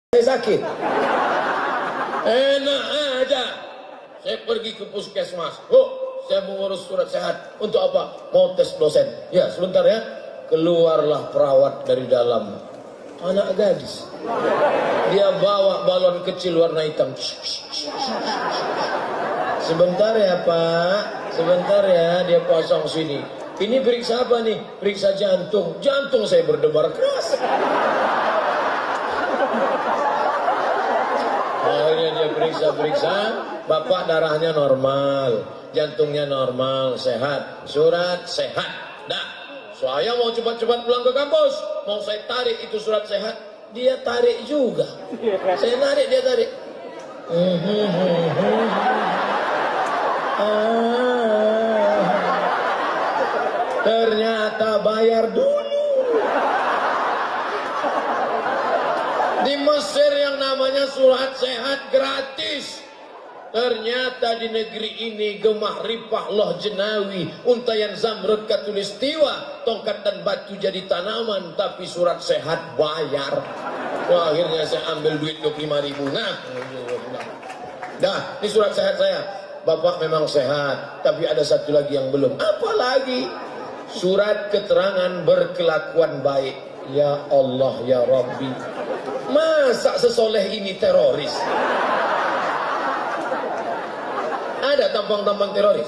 Saya sakit. Enak aja. Saya pergi ke puskesmas. Saya mau ngurus surat sehat. Untuk apa? Mau tes dosen. Ya, sebentar ya. Keluarlah perawat dari dalam. Anak gadis. Dia bawa balon kecil warna hitam. Sebentar ya Pak. Sebentar ya. Dia pasang sini. Ini periksa apa nih? Periksa jantung. Jantung saya berdebar keras. Akhirnya dia periksa-periksa, bapak darahnya normal, jantungnya normal, sehat, surat sehat. Nah, saya mau cepat-cepat pulang ke kampus, mau saya tarik itu surat sehat, dia tarik juga. Saya narik, dia tarik. Ternyata bayar dulu. Di Mesir yang namanya surat sehat gratis. Ternyata di negeri ini gemah ripah loh jenawi, untayan zamrud katulistiwa, tongkat dan batu jadi tanaman, tapi surat sehat bayar. Wah, akhirnya saya ambil duit 25.000. Dah, ini surat sehat saya. Bapak memang sehat, tapi ada satu lagi yang belum. Apa lagi? Surat keterangan berkelakuan baik. Ya Allah, ya Rabbi. Masa sesoleh ini teroris? Ada tampang-tampang teroris?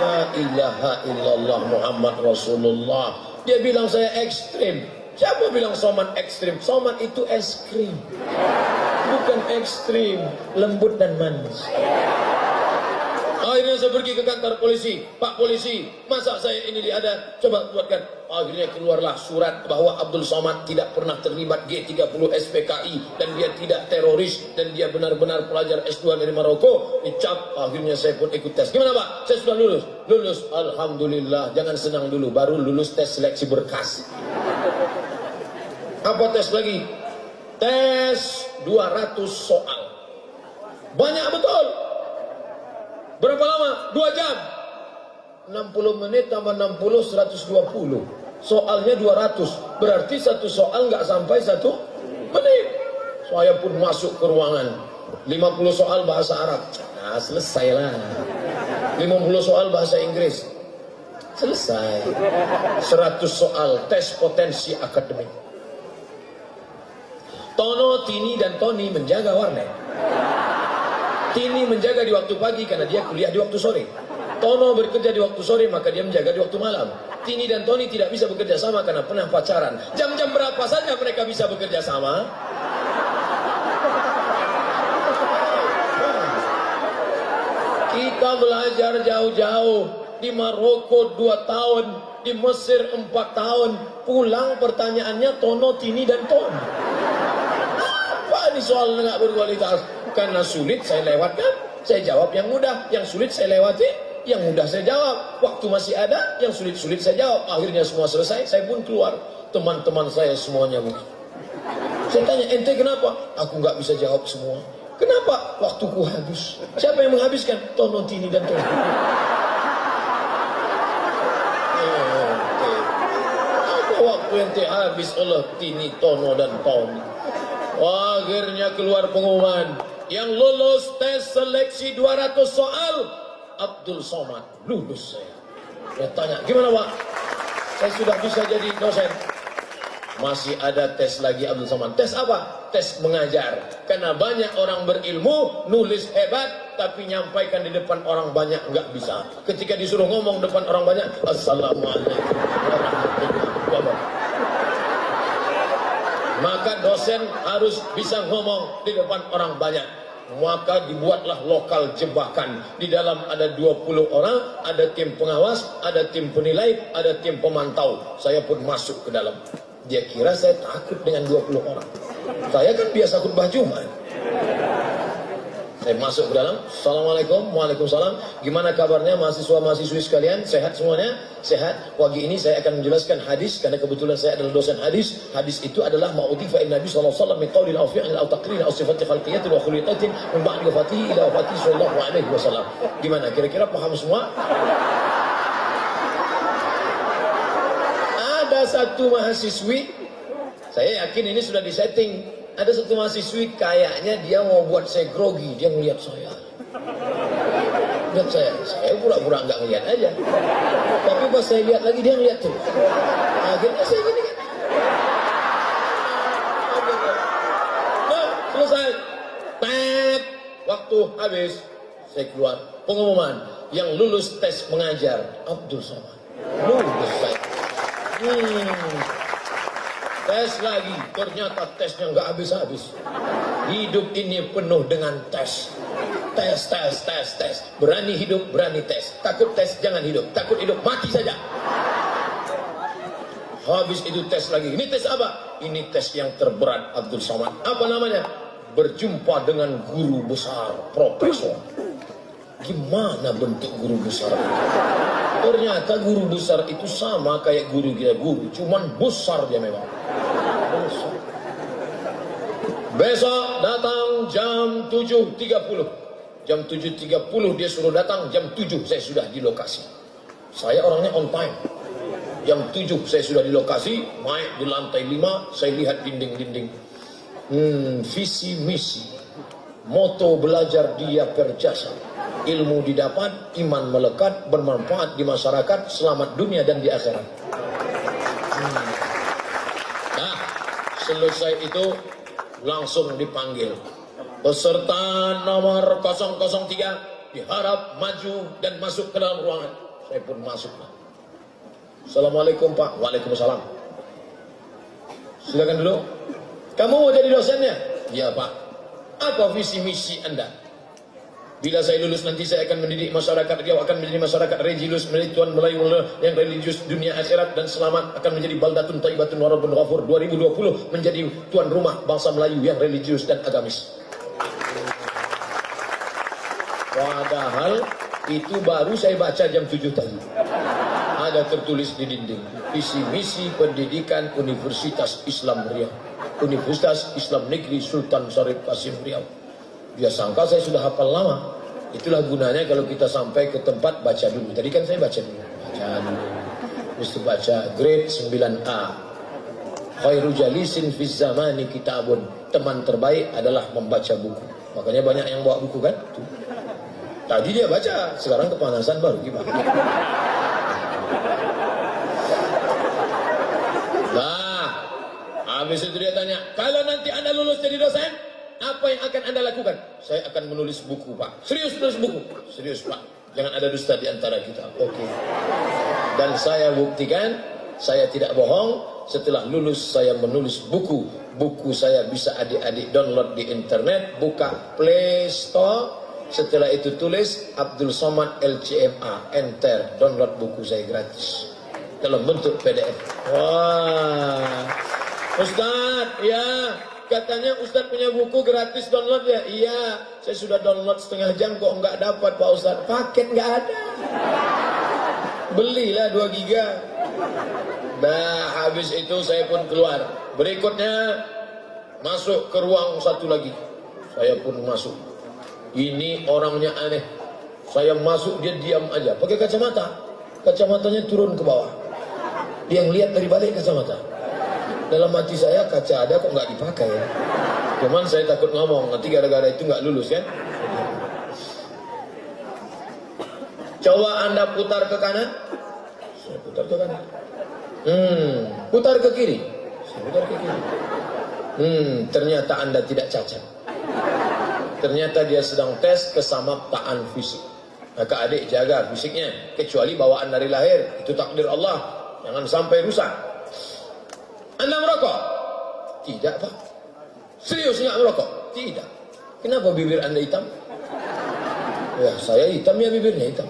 La ilaha illallah Muhammad Rasulullah. Dia bilang saya ekstrim. Siapa bilang Somad ekstrim? Somad itu es krim. Bukan ekstrim, lembut dan manis. Akhirnya saya pergi ke kantor polisi. Pak polisi, masa saya ini diada? Coba buatkan. Akhirnya keluarlah surat bahwa Abdul Somad tidak pernah terlibat G30 SPKI dan dia tidak teroris dan dia benar-benar pelajar S2 dari Maroko. Dicap. Akhirnya saya pun ikut tes. Gimana Pak? Saya sudah lulus. Lulus. Alhamdulillah. Jangan senang dulu. Baru lulus tes seleksi berkas. Apa tes lagi? Tes 200 soal. Banyak betul. Berapa lama? 2 jam. 60 menit tambah 60, 120. Soalnya 200. Berarti satu soal nggak sampai 1 menit. Saya pun masuk ke ruangan. 50 soal bahasa Arab. Nah, selesailah. 50 soal bahasa Inggris. Selesai. 100 soal tes potensi akademik. Tono, Tini, dan Tony menjaga warnet. Tini menjaga di waktu pagi karena dia kuliah di waktu sore. Tono bekerja di waktu sore maka dia menjaga di waktu malam. Tini dan Tony tidak bisa bekerja sama karena pernah pacaran. Jam-jam berapa saja mereka bisa bekerja sama? Kita belajar jauh-jauh. Di Maroko 2 tahun, di Mesir 4 tahun. Pulang pertanyaannya Tono, Tini, dan Tony. Apa ini soal nggak berkualitas? Karena sulit saya lewatkan, saya jawab yang mudah. Yang sulit saya lewati, yang mudah saya jawab. Waktu masih ada, yang sulit-sulit saya jawab. Akhirnya semua selesai, saya pun keluar. Teman-teman saya semuanya begitu. Saya tanya, ente kenapa? Aku nggak bisa jawab semua. Kenapa? Waktuku habis. Siapa yang menghabiskan? Tono, Tini, dan Tony. Apa waktu ente habis oleh Tini, Tono, dan Tony? Akhirnya keluar pengumuman. Yang lulus tes seleksi 200 soal Abdul Somad. Lulus saya. Saya tanya, gimana Pak? Saya sudah bisa jadi dosen. Masih ada tes lagi Abdul Somad. Tes apa? Tes mengajar. Karena banyak orang berilmu, nulis hebat, tapi nyampaikan di depan orang banyak nggak bisa. Ketika disuruh ngomong depan orang banyak, Assalamualaikum warahmatullahi wabarakatuh. Maka dosen harus bisa ngomong di depan orang banyak. Maka dibuatlah lokal jebakan. Di dalam ada 20 orang, ada tim pengawas, ada tim penilai, ada tim pemantau. Saya pun masuk ke dalam. Dia kira saya takut dengan 20 orang. Saya kan biasa khutbah Jumat. Saya masuk ke dalam. Assalamualaikum, waalaikumsalam. Gimana kabarnya mahasiswa-mahasiswi sekalian? Sehat semuanya? Sehat. Pagi ini saya akan menjelaskan hadis karena kebetulan saya adalah dosen hadis. Hadis itu adalah ma'utifa in Nabi sallallahu alaihi wasallam min qaulil awfi'in al taqrir aw sifati khalqiyatin wa khuliqatin min ba'di wafatihi ila wafatihi sallallahu alaihi wasallam. Gimana? Kira-kira paham semua? Ada satu mahasiswi, saya yakin ini sudah disetting. ada satu mahasiswi kayaknya dia mau buat saya grogi, dia ngeliat saya. Lihat saya pura-pura nggak ngeliat aja. Tapi pas saya lihat lagi dia ngeliat tuh. Akhirnya saya gini kan. Nah, selesai. Tet, waktu habis, saya keluar. Pengumuman, yang lulus tes mengajar, Abdul Somad. Lulus saya. Tes lagi, ternyata tesnya nggak habis-habis. Hidup ini penuh dengan tes. Tes. Berani hidup, berani tes. Takut tes, jangan hidup. Takut hidup, mati saja. Habis itu tes lagi. Ini tes apa? Ini tes yang terberat Abdul Somad. Apa namanya? Berjumpa dengan guru besar, profesor. Gimana bentuk guru besar itu? Ternyata guru besar itu sama kayak guru kita guru, cuman besar dia memang. Besar. Besok datang jam 7.30. Jam 7.30 dia suruh datang, jam 7 saya sudah di lokasi. Saya orangnya on time. Jam 7 saya sudah di lokasi, naik di lantai 5, saya lihat dinding-dinding. Visi misi. Moto belajar dia berjasa. Ilmu didapat, iman melekat, bermanfaat di masyarakat, selamat dunia dan di akhirat. Nah, selesai itu langsung dipanggil. Peserta nomor 003 diharap maju dan masuk ke dalam ruangan. Saya pun masuklah. Assalamualaikum Pak. Waalaikumsalam. Silakan duduk. Kamu mau jadi dosennya? Ya Pak. Apa visi misi Anda? Bila saya lulus nanti saya akan mendidik masyarakat, dia akan menjadi masyarakat religius, menjadi tuan Melayu yang religius dunia akhirat dan selamat, akan menjadi baldatun thayyibatun wa rabbun ghafur. 2020 menjadi tuan rumah bangsa Melayu yang religius dan agamis. Padahal itu baru saya baca jam 7 tadi. Ada tertulis di dinding, visi misi pendidikan Universitas Islam Riau, Universitas Islam Negeri Sultan Syarif Kasim Riau. Dia sangka saya sudah hafal lama. Itulah gunanya kalau kita sampai ke tempat baca dulu. Tadi kan saya baca dulu. Terus baca grade 9A. Khairu jalisin fiz zamani kitabun. Teman terbaik adalah membaca buku. Makanya banyak yang bawa buku kan? Tuh. Tadi dia baca, sekarang kepanasan baru gimana? Nah, habis itu dia tanya, kalau nanti Anda lulus jadi dosen, apa yang akan Anda lakukan? Saya akan menulis buku, Pak. Serius menulis buku? Serius, Pak. Jangan ada dusta di antara kita. Oke. Dan saya buktikan, saya tidak bohong. Setelah lulus, saya menulis buku. Buku saya bisa adik-adik download di internet. Buka Play Store. Setelah itu tulis Abdul Somad LCMA. Enter. Download buku saya gratis. Dalam bentuk PDF. Wah. Ustaz, ya. Katanya Ustadz punya buku gratis download ya? Iya, saya sudah download setengah jam kok nggak dapat Pak Ustadz. Paket nggak ada. Belilah 2 giga. Nah, habis itu saya pun keluar. Berikutnya masuk ke ruang satu lagi. Saya pun masuk. Ini orangnya aneh. Saya masuk dia diam aja. Pakai kacamata. Kacamatanya turun ke bawah. Dia ngeliat dari balik kacamata. Dalam hati saya kaca ada kok nggak dipakai ya. Cuman saya takut ngomong nanti gara-gara itu nggak lulus ya. Coba Anda putar ke kanan. Saya putar ke kanan. Putar ke kiri. Saya putar ke kiri. Ternyata Anda tidak cacat. Ternyata dia sedang tes kesamaptaan fisik. Maka adik jaga fisiknya. Kecuali bawaan dari lahir. Itu takdir Allah. Jangan sampai rusak. Anda merokok? Tidak, Pak. Serius nggak merokok? Tidak. Kenapa bibir Anda hitam? Ya, saya hitam ya bibirnya hitam.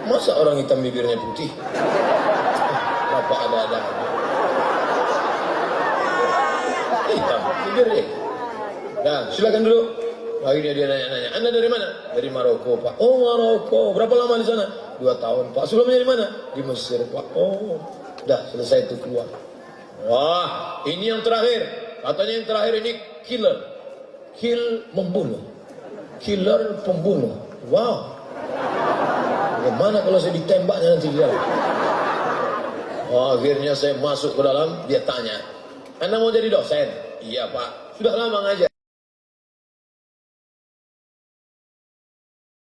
Masa orang hitam bibirnya putih? Apa ada-ada? Hitam bibirnya. Nah, silakan dulu. Akhirnya dia nanya-nanya. Anda dari mana? Dari Maroko, Pak. Oh, Maroko. Berapa lama di sana? 2 tahun, Pak. Sebelumnya di mana? Di Mesir, Pak. Oh, dah selesai itu keluar. Wah, ini yang terakhir. Katanya yang terakhir ini killer. Kill, membunuh. Killer, pembunuh. Wow. Bagaimana kalau saya ditembaknya nanti dia? Wah, akhirnya saya masuk ke dalam, dia tanya. Anda mau jadi dosen? Iya Pak. Sudah lama ngajar.